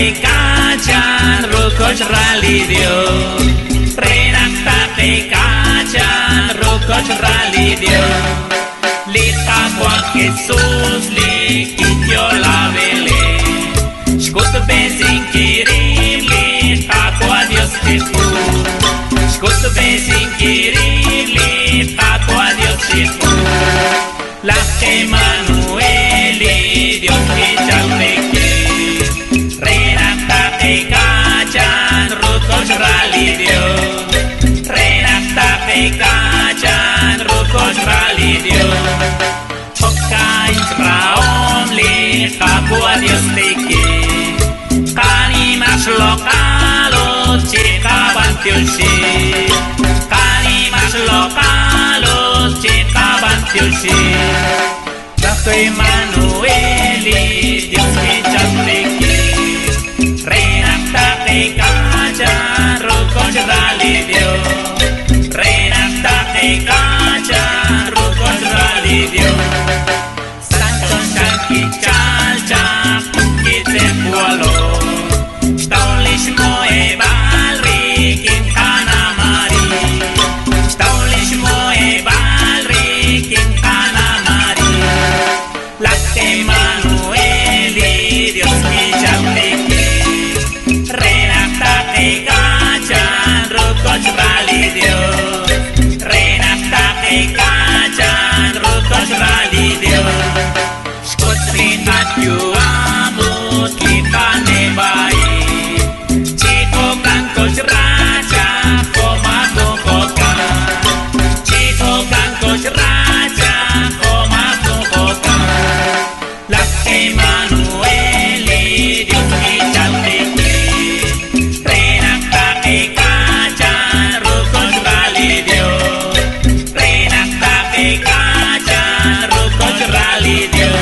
kacan rukoj ralidio Renakta kacan rukoj ralidio Lita kwa Jesus likityo lavele Shkut bezin kirim lita kwa Dios Jesús Shkut bezin kirim lita kwa Dios Jesús La Emanueli Dios kichaldeki Renakta kacan rukoj ralidio Renakta kacan rukoj ralidio Chokai praom lita kwa Dios teki Kanimas lokalos chikaban tiushi Kanimas lokalos chikaban tiushi Santo Emanueli Dios kichaldeki Renakta kacan rukoj ralidio Renakta kacan rukoj ralidio Santo Shaki chalcha kitse pualo Staulish moe balri kinkana mari Staulish moe balri kinkana mari La Emanueli Dios kichaldeki Renakta kacan rukoj ralidio Renakta kacan rukoj ralidio Shkutrin at yuamut kita nebai Chiko kankoj raja komakukoka Chiko kankoj raja komakukoka La Emanueli Dios kichaldeki Renakta kacan rukoj ralidio Renakta kacan rukoj ralidio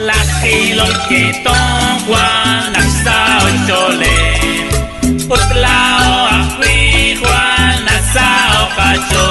La kilol ketongwa nasao chole Putlao akwihwa nasao kacho